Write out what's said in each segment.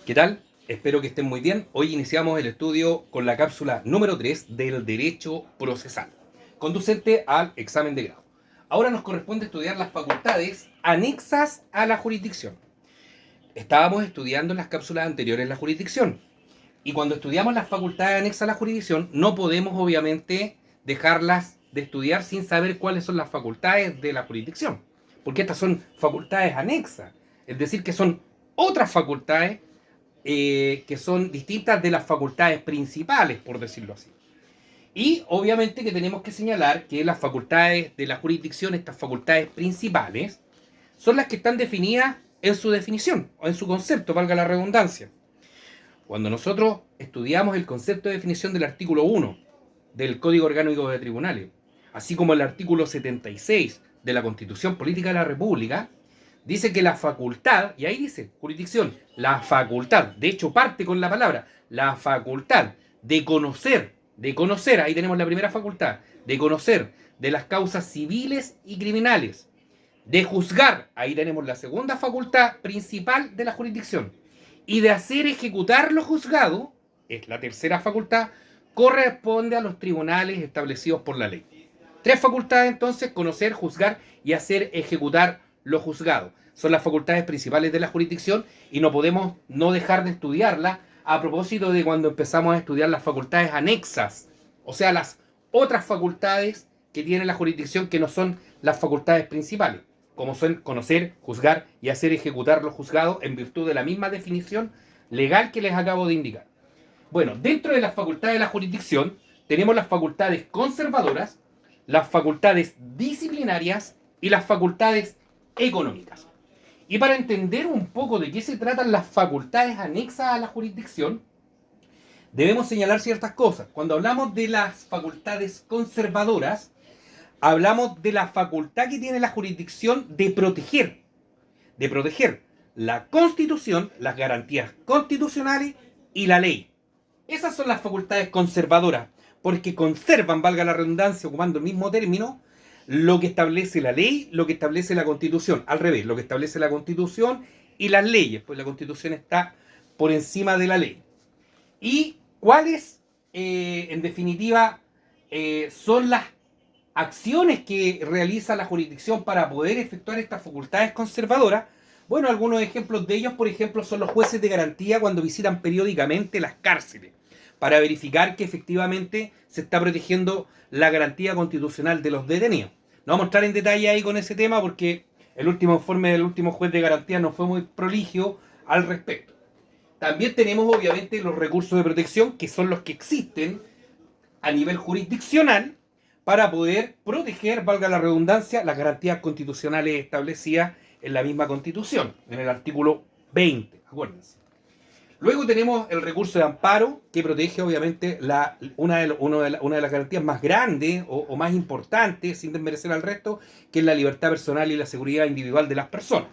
¿Qué tal? Espero que estén muy bien. Hoy iniciamos el estudio con la cápsula número 3 del Derecho Procesal, conducente al examen de grado. Ahora nos corresponde estudiar las facultades anexas a la jurisdicción. Estábamos estudiando en las cápsulas anteriores la jurisdicción. Y cuando estudiamos las facultades anexas a la jurisdicción, no podemos obviamente dejarlas de estudiar sin saber cuáles son las facultades de la jurisdicción. Porque estas son facultades anexas. Es decir, que son otras facultades que son distintas de las facultades principales, por decirlo así. Y obviamente que tenemos que señalar que las facultades de la jurisdicción, estas facultades principales, son las que están definidas en su definición, o en su concepto, valga la redundancia. Cuando nosotros estudiamos el concepto de definición del artículo 1 del Código Orgánico de Tribunales, así como el artículo 76 de la Constitución Política de la República, dice que la facultad, y ahí dice jurisdicción, la facultad, de hecho parte con la palabra, la facultad de conocer, ahí tenemos la primera facultad, de conocer de las causas civiles y criminales, de juzgar, ahí tenemos la segunda facultad principal de la jurisdicción, y de hacer ejecutar lo juzgado, es la tercera facultad, corresponde a los tribunales establecidos por la ley. Tres facultades entonces: conocer, juzgar y hacer ejecutar lo juzgado. Son las facultades principales de la jurisdicción y no podemos no dejar de estudiarlas a propósito de cuando empezamos a estudiar las facultades anexas, o sea, las otras facultades que tiene la jurisdicción que no son las facultades principales, como son conocer, juzgar y hacer ejecutar lo juzgado en virtud de la misma definición legal que les acabo de indicar. Bueno, dentro de las facultades de la jurisdicción tenemos las facultades conservadoras, las facultades disciplinarias y las facultades económicas. Y para entender un poco de qué se tratan las facultades anexas a la jurisdicción, debemos señalar ciertas cosas. Cuando hablamos de las facultades conservadoras, hablamos de la facultad que tiene la jurisdicción de proteger la Constitución, las garantías constitucionales y la ley. Esas son las facultades conservadoras, porque conservan, valga la redundancia, ocupando el mismo término, lo que establece la ley, lo que establece la Constitución. Al revés, lo que establece la Constitución y las leyes, pues la Constitución está por encima de la ley. ¿Y cuáles, en definitiva, son las acciones que realiza la jurisdicción para poder efectuar estas facultades conservadoras? Bueno, algunos ejemplos de ellos, por ejemplo, son los jueces de garantía cuando visitan periódicamente las cárceles para verificar que efectivamente se está protegiendo la garantía constitucional de los detenidos. No vamos a entrar en detalle ahí con ese tema porque el último informe del último juez de garantía no fue muy proligio al respecto. También tenemos obviamente los recursos de protección, que son los que existen a nivel jurisdiccional para poder proteger, valga la redundancia, las garantías constitucionales establecidas en la misma Constitución, en el artículo 20, acuérdense. Luego tenemos el recurso de amparo, que protege obviamente una de las garantías más grandes o más importantes, sin desmerecer al resto, que es la libertad personal y la seguridad individual de las personas.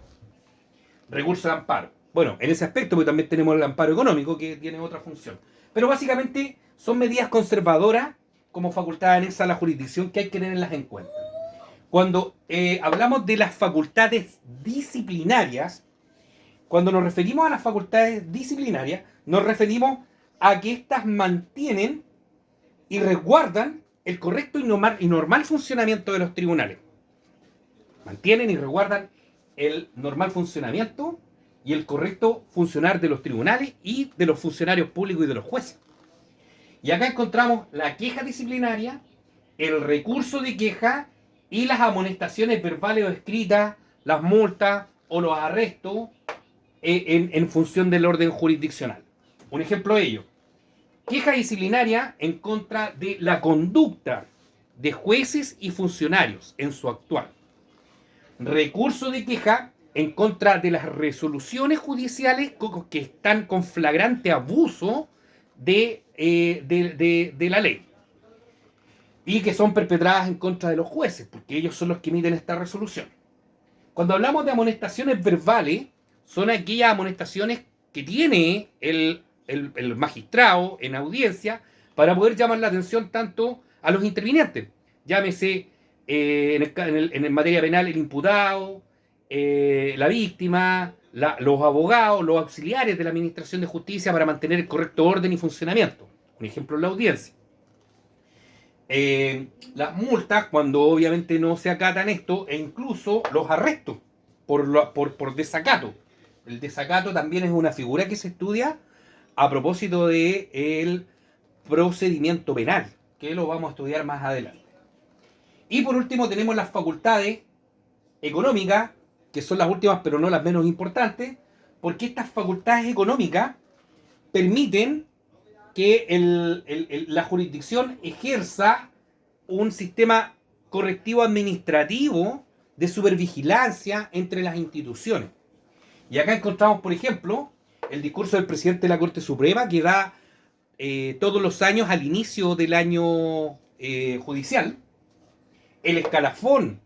Recurso de amparo. Bueno, en ese aspecto, porque también tenemos el amparo económico, que tiene otra función. Pero básicamente son medidas conservadoras como facultad anexa a la jurisdicción que hay que tenerlas en cuenta. Cuando hablamos de las facultades disciplinarias, cuando nos referimos a las facultades disciplinarias, nos referimos a que éstas mantienen y resguardan el correcto y normal funcionamiento de los tribunales. Mantienen y resguardan el normal funcionamiento y el correcto funcionar de los tribunales y de los funcionarios públicos y de los jueces. Y acá encontramos la queja disciplinaria, el recurso de queja y las amonestaciones verbales o escritas, las multas o los arrestos en función del orden jurisdiccional. Un ejemplo de ello: queja disciplinaria en contra de la conducta de jueces y funcionarios en su actuar. Recurso de queja en contra de las resoluciones judiciales que están con flagrante abuso de la ley y que son perpetradas en contra de los jueces, porque ellos son los que emiten esta resolución. Cuando hablamos de amonestaciones verbales, son aquellas amonestaciones que tiene el magistrado en audiencia para poder llamar la atención tanto a los intervinientes, llámese en materia penal el imputado, la víctima los abogados, los auxiliares de la Administración de Justicia para mantener el correcto orden y funcionamiento. Un ejemplo es la audiencia. Las multas, cuando obviamente no se acatan esto, e incluso los arrestos por desacato. El desacato también es una figura que se estudia a propósito del procedimiento penal, que lo vamos a estudiar más adelante. Y por último tenemos las facultades económicas, que son las últimas pero no las menos importantes, porque estas facultades económicas permiten que la jurisdicción ejerza un sistema correctivo administrativo de supervigilancia entre las instituciones. Y acá encontramos, por ejemplo, el discurso del presidente de la Corte Suprema que da todos los años al inicio del año judicial, el escalafón,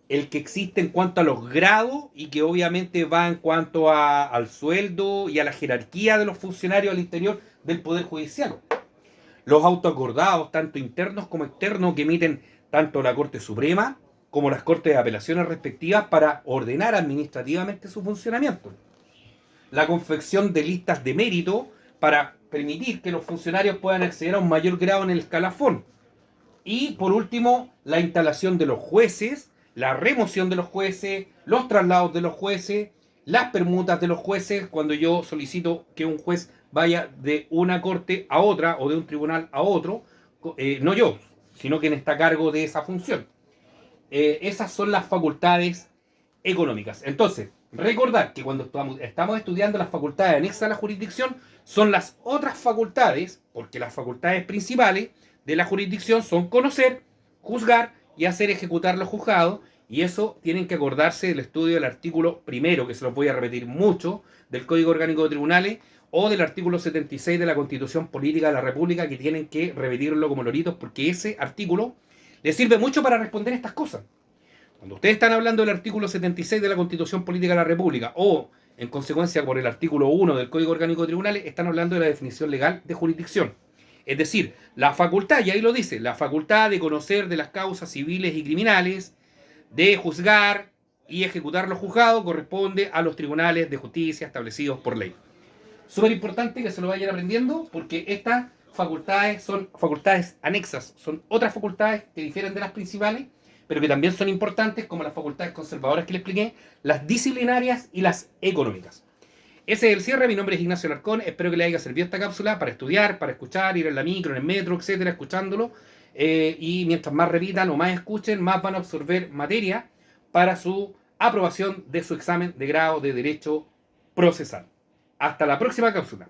el que existe en cuanto a los grados y que obviamente va en cuanto al sueldo y a la jerarquía de los funcionarios al interior del Poder Judicial. Los autoacordados, tanto internos como externos, que emiten tanto la Corte Suprema como las Cortes de Apelaciones respectivas para ordenar administrativamente su funcionamiento. La confección de listas de mérito para permitir que los funcionarios puedan acceder a un mayor grado en el escalafón. Y por último, la instalación de los jueces, la remoción de los jueces, los traslados de los jueces, las permutas de los jueces, cuando yo solicito que un juez vaya de una corte a otra o de un tribunal a otro, no yo, sino quien está a cargo de esa función. Esas son las facultades económicas. Entonces, recordar que cuando estamos estudiando las facultades anexas a la jurisdicción, son las otras facultades, porque las facultades principales de la jurisdicción son conocer, juzgar y hacer ejecutar los juzgados, y eso tienen que acordarse del estudio del artículo primero, que se lo voy a repetir mucho, del Código Orgánico de Tribunales, o del artículo 76 de la Constitución Política de la República, que tienen que repetirlo como loritos, porque ese artículo les sirve mucho para responder estas cosas. Cuando ustedes están hablando del artículo 76 de la Constitución Política de la República, o en consecuencia por el artículo 1 del Código Orgánico de Tribunales, están hablando de la definición legal de jurisdicción. Es decir, la facultad, y ahí lo dice, la facultad de conocer de las causas civiles y criminales, de juzgar y ejecutar los juzgados, corresponde a los tribunales de justicia establecidos por ley. Súper importante que se lo vayan aprendiendo, porque estas facultades son facultades anexas, son otras facultades que difieren de las principales, pero que también son importantes, como las facultades conservadoras que les expliqué, las disciplinarias y las económicas. Ese es el cierre. Mi nombre es Ignacio Alarcón. Espero que les haya servido esta cápsula para estudiar, para escuchar, ir en la micro, en el metro, etcétera, escuchándolo. Y mientras más repitan o más escuchen, más van a absorber materia para su aprobación de su examen de grado de Derecho Procesal. Hasta la próxima cápsula.